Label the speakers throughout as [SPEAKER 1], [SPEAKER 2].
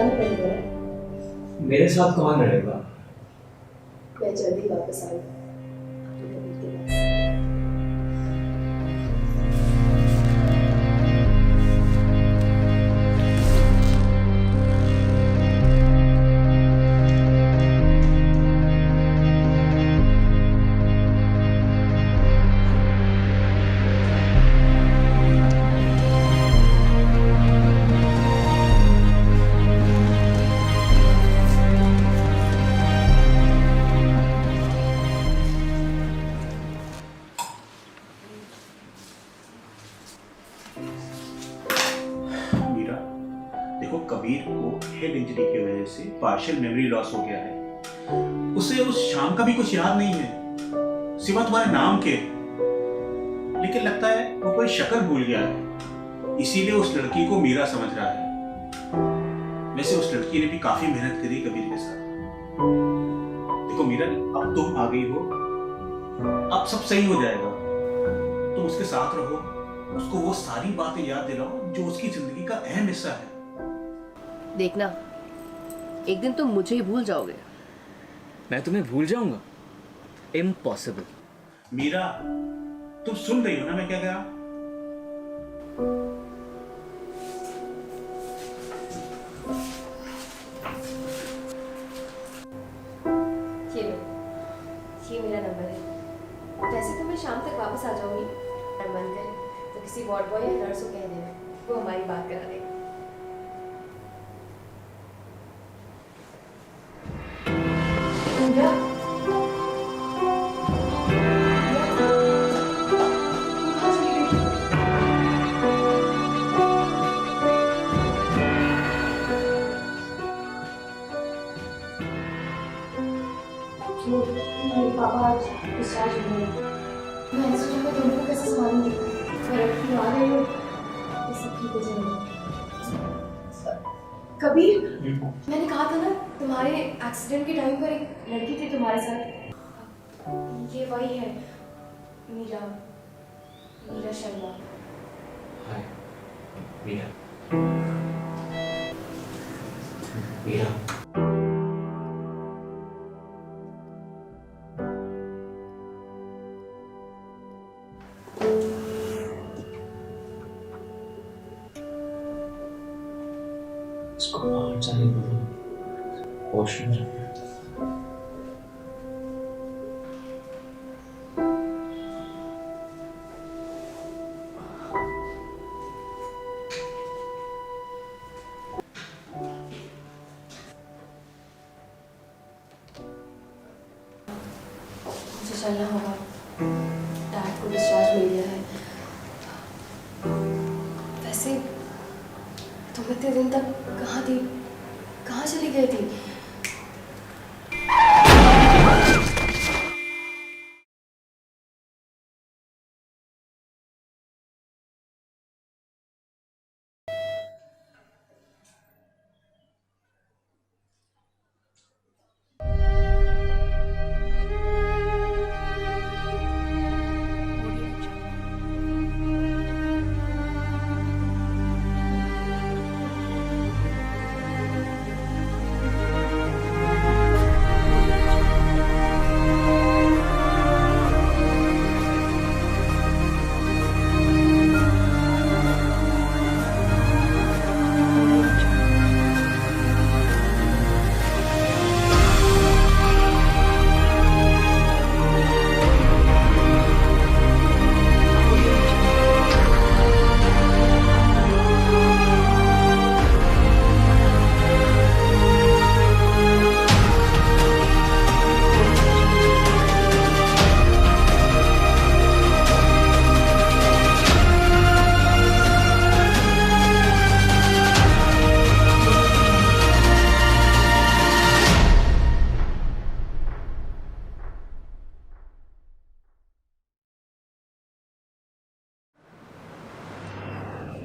[SPEAKER 1] जाना पड़ेगा।
[SPEAKER 2] मेरे साथ कौन रहेगा?
[SPEAKER 1] मैं जल्दी वापस आऊंगा आपके कबीर के पास।
[SPEAKER 3] मीरा, देखो कबीर को हेड इंजरी की वजह से पार्शियल मेमोरी लॉस हो गया है। उसे उस शाम का भी कुछ याद नहीं है सिवा तुम्हारे नाम के। लेकिन लगता है वो कोई शक्ल भूल गया है, इसीलिए उस लड़की को मीरा समझ रहा है। वैसे उस लड़की ने भी काफी मेहनत करी कबीर के साथ। देखो मीरा, अब तुम आ गई हो, अब सब सही हो जाएगा। तुम उसके साथ रहो, उसको वो सारी बातें याद दिलाओ जो उसकी जिंदगी का अहम हिस्सा है।
[SPEAKER 4] देखना, एक दिन तुम मुझे ही भूल जाओगे।
[SPEAKER 2] मैं तुम्हें भूल जाऊंगा? इम्पॉसिबल।
[SPEAKER 3] मीरा, तुम सुन रही हो ना मैं क्या कह रहा हूं?
[SPEAKER 1] ये मेरा नंबर है। वैसे तो मैं शाम तक वापस आ जाऊंगी। अगर मन करे तो किसी वार्ड बॉय या नर्स को कह देना, वो हमारी बात करा देगा। पूजा, पापा आज डिस्चार्ज हो गए। मैंने सोचा मैं दोनों को कैसे संभालूंगी। मैं रखी आ गई हूँ, ये सब ठीक हो जाएगा। कबीर, मैंने कहा था ना तुम्हारे एक्सीडेंट के टाइम पर एक लड़की थी तुम्हारे साथ। ये वही है, मीरा, मीरा शर्मा।
[SPEAKER 2] हाय मीरा। मीरा, इसको बाहर जाने दो, होश में रखना।
[SPEAKER 1] मुझे चलना होगा, डैड को डिस्चार्ज मिल गया है। वैसे तुम इतने दिन तक कहाँ थी, कहाँ चली गई थी?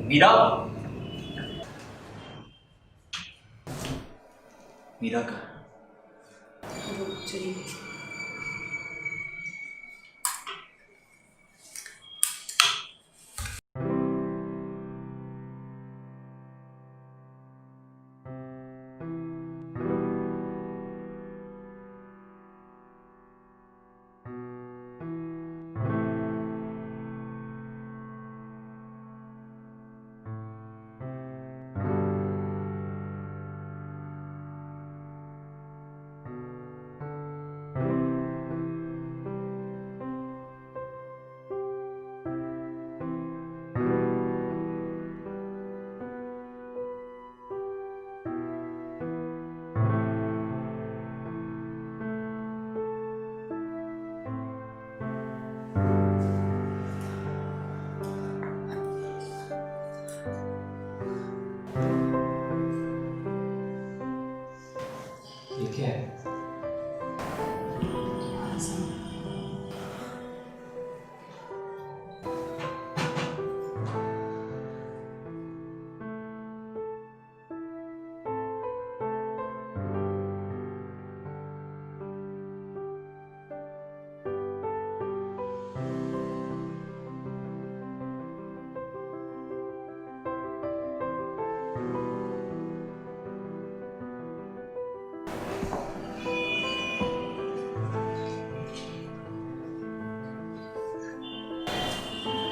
[SPEAKER 2] मीरा, मीरा का
[SPEAKER 1] वो चली गई।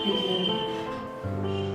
[SPEAKER 1] निकला नहीं।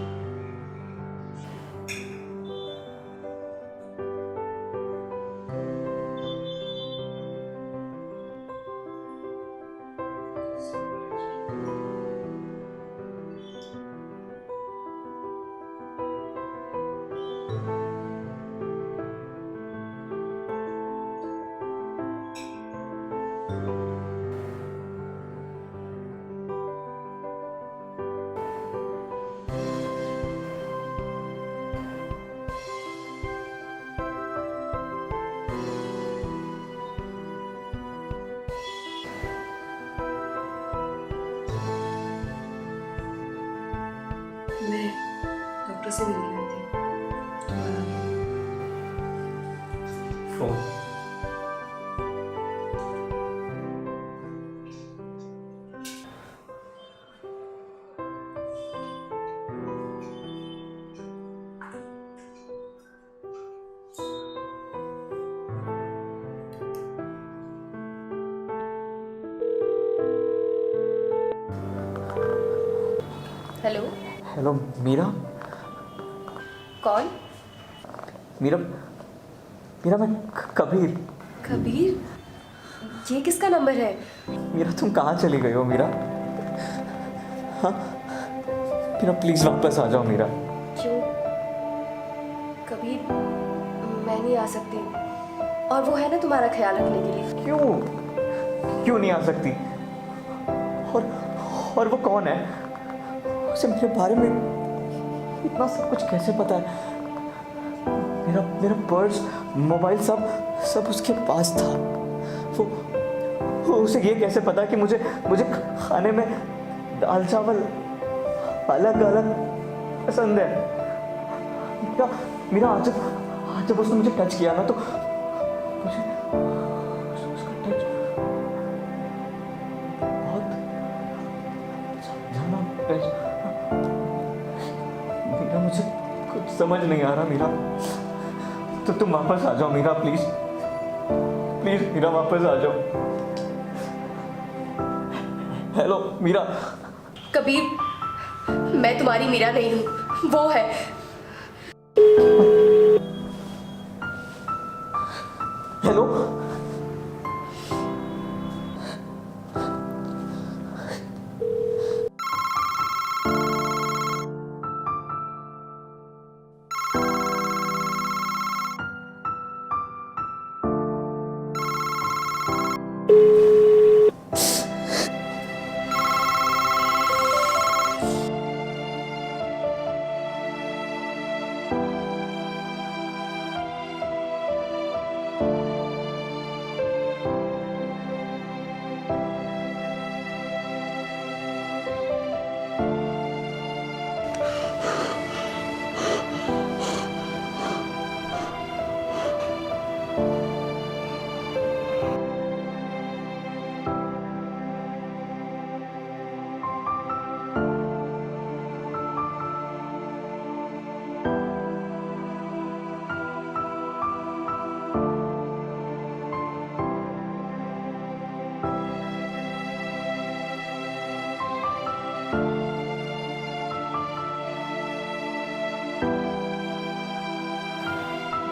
[SPEAKER 1] मैं डॉक्टर से मिलने आई थी। तुम्हारा
[SPEAKER 2] फोन
[SPEAKER 4] हेलो,
[SPEAKER 2] हेलो मीरा।
[SPEAKER 4] कौन?
[SPEAKER 2] मीरा मीरा मैं कबीर।
[SPEAKER 4] कबीर? ये किसका नंबर है?
[SPEAKER 2] मीरा तुम कहाँ चली गई हो मीरा? हाँ मीरा प्लीज वापस आ जाओ मीरा।
[SPEAKER 4] क्यों? कबीर, मैं नहीं आ सकती। और वो है ना तुम्हारा ख्याल रखने के लिए।
[SPEAKER 2] क्यों नहीं आ सकती? और वो कौन है? उसे मेरे बारे में इतना सब कुछ कैसे पता है? मेरा पर्स, मोबाइल सब उसके पास था। वो उसे ये कैसे पता कि मुझे खाने में दाल चावल अलग अलग पसंद है? मेरा आज जब उसने मुझे टच किया ना तो मुझे उसका टच बहुत जाना टच। मीरा मुझे कुछ समझ नहीं आ रहा मीरा। तो तुम वापस आ जाओ मीरा, प्लीज प्लीज मीरा वापस आ जाओ। हेलो मीरा।
[SPEAKER 4] कबीर, मैं तुम्हारी मीरा नहीं हूँ, वो है।
[SPEAKER 2] हेलो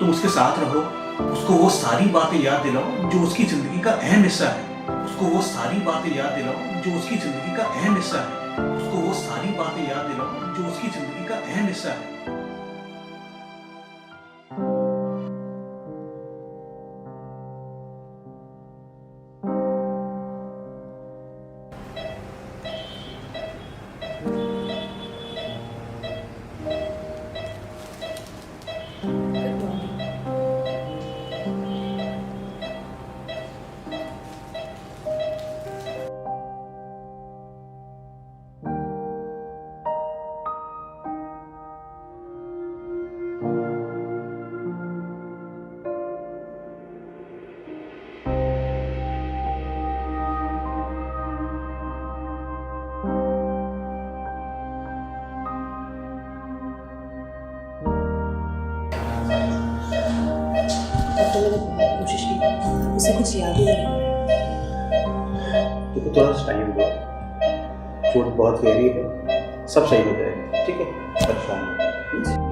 [SPEAKER 3] तुम उसके साथ रहो, उसको वो सारी बातें याद दिलाओ जो उसकी जिंदगी का अहम हिस्सा है। उसको वो सारी बातें याद दिलाओ जो उसकी जिंदगी का अहम हिस्सा है। उसको वो सारी बातें याद दिलाओ जो उसकी जिंदगी का अहम हिस्सा है।
[SPEAKER 1] कोशिश की, उसे कुछ याद ही नहीं।
[SPEAKER 3] तो थोड़ा सा टाइम दो, चोट बहुत गहरी है, सब सही हो जाएगा, ठीक है? परेशान मत हो।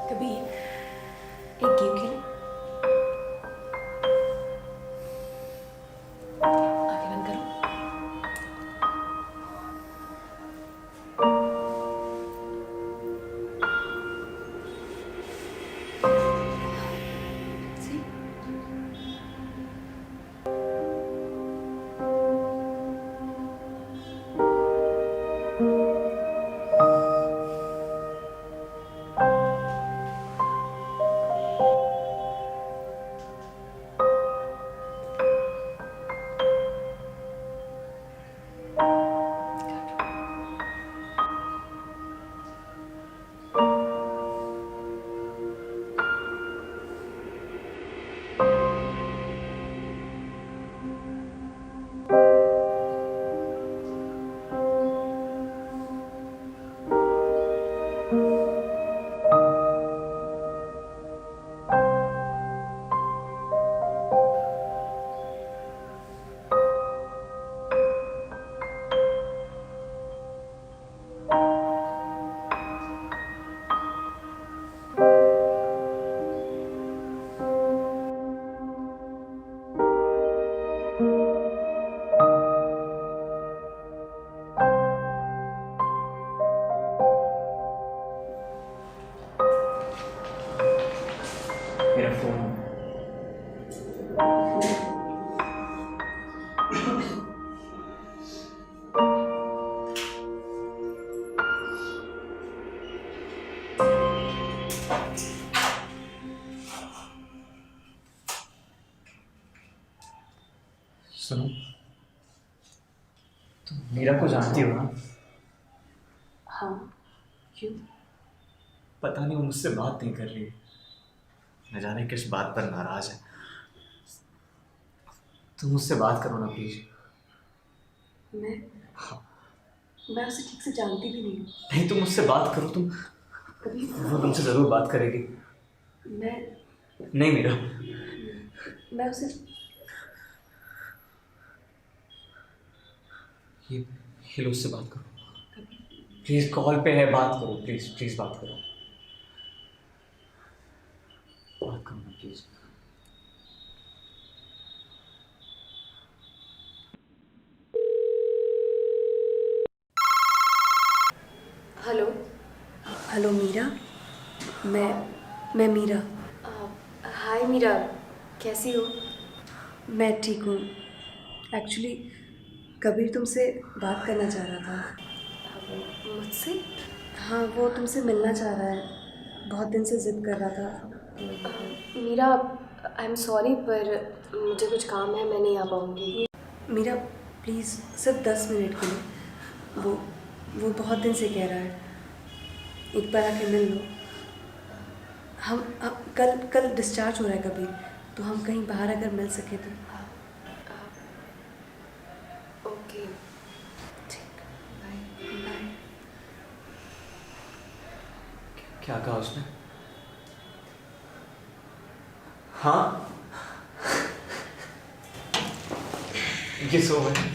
[SPEAKER 4] कबीर, एक गेम खेलें? आंखें बंद करो। See?
[SPEAKER 2] मेरा फोन। सुनो, तुम मीरा को जानती हो ना?
[SPEAKER 4] हाँ, क्यों?
[SPEAKER 2] पता नहीं वो मुझसे बात नहीं कर रही है, न जाने किस बात पर नाराज है। तुम मुझसे बात करो ना प्लीज।
[SPEAKER 4] मैं मैं उसे ठीक से जानती भी नहीं हूँ।
[SPEAKER 2] नहीं, तुम मुझसे बात करो। तुम
[SPEAKER 4] कभी
[SPEAKER 2] वो तुमसे जरूर बात करेगी।
[SPEAKER 4] मैं
[SPEAKER 2] नहीं मीरा,
[SPEAKER 4] मैं उसे
[SPEAKER 2] ये लो, उससे बात करो प्लीज। कॉल पे है, बात करो प्लीज। प्लीज बात करो, बात करो ना प्लीज।
[SPEAKER 4] हेलो। हेलो मीरा, मैं मीरा। हाय मीरा, कैसी हो? मैं ठीक हूँ। एक्चुअली कबीर तुमसे बात करना चाह रहा था। मुझसे? हाँ, वो तुमसे मिलना चाह रहा है, बहुत दिन से ज़िद कर रहा था। मीरा, आई एम सॉरी पर मुझे कुछ काम है, मैं नहीं आ पाऊँगी। मीरा प्लीज़, सिर्फ 10 मिनट के लिए। वो बहुत दिन से कह रहा है, एक बार आके मिल लो। हम कल डिस्चार्ज हो रहा है कबीर, तो हम कहीं बाहर अगर मिल सके तो। ओके, ठीक, बाय बाय।
[SPEAKER 2] क्या कहा उसने? हाँ, ये सो है।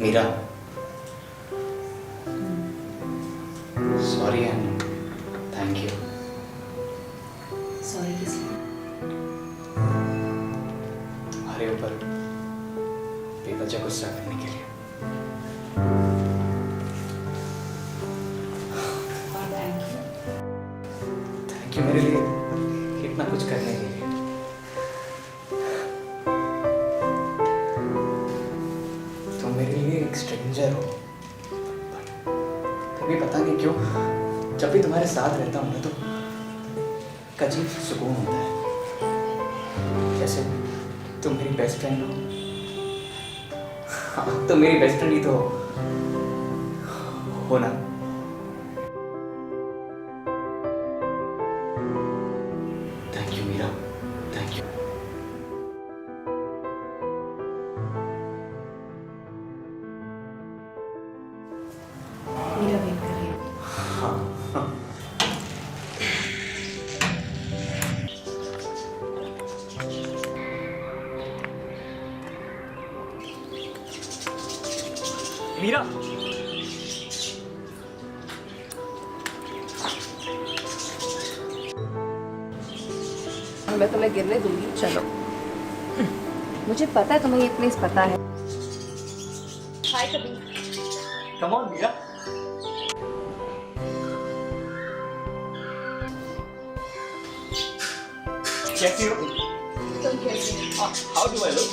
[SPEAKER 2] Meera, sorry and thank you.
[SPEAKER 4] Sorry किस लिए?
[SPEAKER 2] तुम्हारे ऊपर बेवजह गुस्सा करने के लिए।
[SPEAKER 4] और
[SPEAKER 2] थैंक यू मेरे लिए इतना कुछ करने के लिए। तुम मेरे लिए एक स्ट्रेंजर हो, फिर भी पता नहीं क्यों जब भी तुम्हारे साथ रहता हूँ ना तो एक अजीब सुकून होता है, जैसे तुम मेरी बेस्ट फ्रेंड हो। हाँ, तुम मेरी बेस्ट फ्रेंड ही तो हो ना। Thank you Meera, thank you.
[SPEAKER 4] Meera wait कर रही है।
[SPEAKER 2] हाँ हाँ। मीरा,
[SPEAKER 4] मैं तुम्हें गिरने दूंगी, चलो। मुझे पता है तुम्हें ये प्लेस पता है। Hi Kabir.
[SPEAKER 2] Come on Meera. कैसी हो?
[SPEAKER 4] तुम कैसे हो?
[SPEAKER 2] How do I look?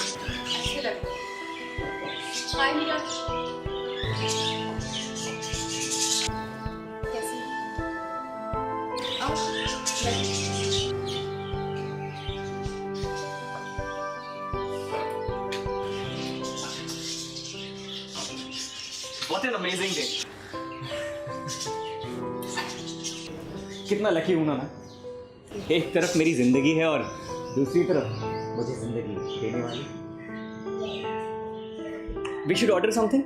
[SPEAKER 4] अच्छे लगते हो। हाय मीरा। कैसी हो? आओ, बैठो।
[SPEAKER 2] What an amazing day. कितना लकी हूं ना मैं। एक तरफ मेरी जिंदगी है और दूसरी तरफ मुझे जिंदगी देने वाली। We should order something?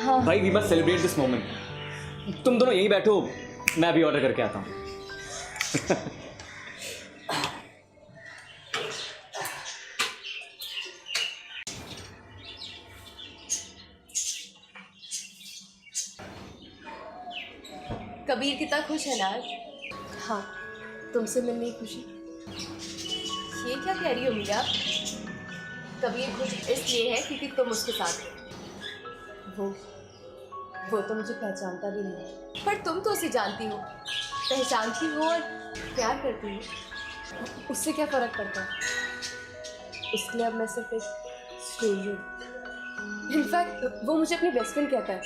[SPEAKER 4] हाँ।
[SPEAKER 2] भाई we must celebrate this moment. तुम दोनों यहीं बैठो, मैं भी ऑर्डर करके आता हूँ।
[SPEAKER 4] कबीर कितना खुश है ना आज। हाँ, तुमसे मिलने की खुशी। ये क्या कह रही हो मीरा? कबीर खुश इसलिए है क्योंकि तुम उसके साथ हो। वो तो मुझे पहचानता भी नहीं है, पर तुम तो उसे जानती हो, पहचानती हो और प्यार करती हो। उससे क्या फर्क पड़ता है? इसलिए अब मैं सिर्फ एक स्ट्रेंजर। इनफैक्ट वो मुझे अपनी बेस्ट फ्रेंड कहता है।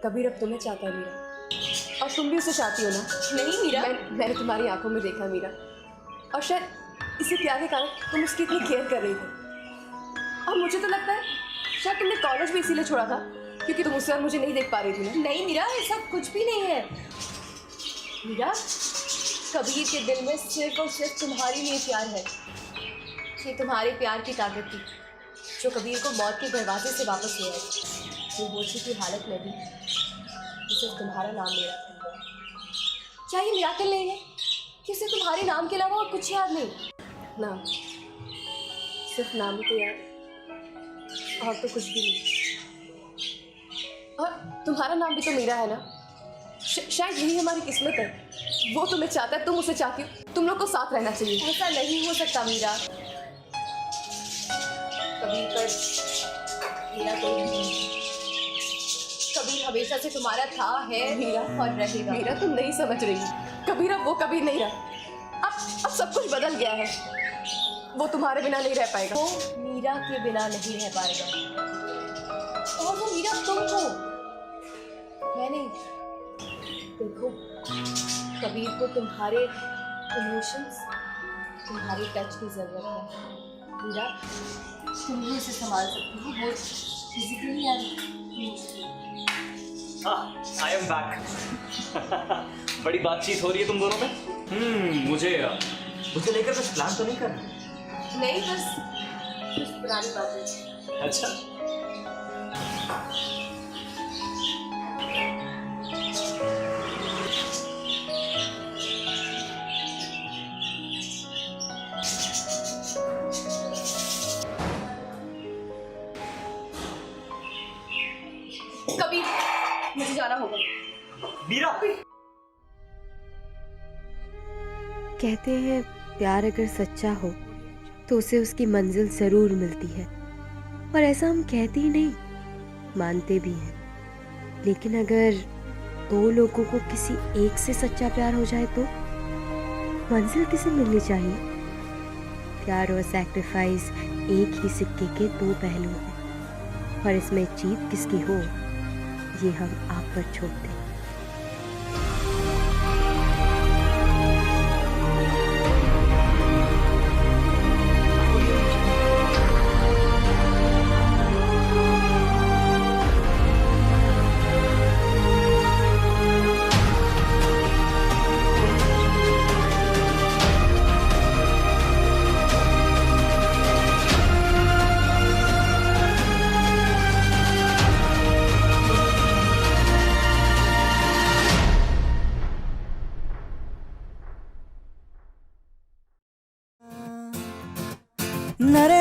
[SPEAKER 4] कबीर अब तुम्हें चाहता है मीरा, और तुम भी उसे चाहती हो ना? नहीं मीरा, मैंने तुम्हारी आंखों में देखा मीरा, और शायद इसी प्यार के कारण तुम उसकी इतनी केयर कर रही थी। और मुझे तो लगता है शायद तुमने कॉलेज भी इसीलिए छोड़ा था क्योंकि तुम उससे और मुझे नहीं देख पा रही थी ना? नहीं मीरा, ऐसा कुछ भी नहीं है। मीरा, कबीर के दिल में सिर्फ और सिर्फ तुम्हारे लिए प्यार है। ये तुम्हारे प्यार की ताकत थी जो कबीर को मौत के दरवाजे से वापस ले आई। वो बोझी की हालत में भी सिर्फ तुम्हारा नाम ले रहा था। क्या ये मिराकल नहीं है कि उसे तुम्हारे नाम के अलावा और कुछ याद नहीं? नाम, सिर्फ नाम ही तो याद, और तो कुछ भी नहीं। और तुम्हारा नाम भी तो मीरा है ना? शायद यही हमारी किस्मत है। वो तुम्हें चाहता है, तुम उसे चाहती हो, तुम लोग को साथ रहना चाहिए। ऐसा नहीं हो सकता मीरा। कबीर पर मेरा कोई नहीं। कबीर हमेशा से तुम्हारा था, है, मीरा और रहेगा। मीरा, तुम नहीं समझ रही। कबीर अब वो कबीर नहीं रहा। अब सब कुछ बदल गया है। वो तुम्हारे बिना नहीं रह पाएगा। वो मीरा के बिना नहीं रह पाएगा। और वो मीरा तुम हो, मैं नहीं। देखो, कबीर को तुम्हारे इमोशंस, तुम्हारे टच की जरूरत है। मीरा, तुम ही उसे संभाल सकती हो, वो physically and
[SPEAKER 2] I am back. बड़ी बातचीत हो रही है तुम दोनों में। मुझे लेकर कुछ प्लान तो नहीं करना?
[SPEAKER 4] नहीं, बस कुछ पुरानी बातें।
[SPEAKER 2] अच्छा,
[SPEAKER 1] कबीर, मुझे जाना होगा।
[SPEAKER 2] मीरा,
[SPEAKER 4] कहते हैं प्यार अगर सच्चा हो तो उसे उसकी मंजिल ज़रूर मिलती है, और ऐसा हम कहते ही नहीं, मानते भी हैं। लेकिन अगर दो लोगों को किसी एक से सच्चा प्यार हो जाए तो मंजिल किसे मिलनी चाहिए? प्यार और सैक्रिफाइस एक ही सिक्के के दो पहलू हैं, और इसमें जीत किसकी हो ये हम आप पर छोड़ते हैं।
[SPEAKER 5] नरे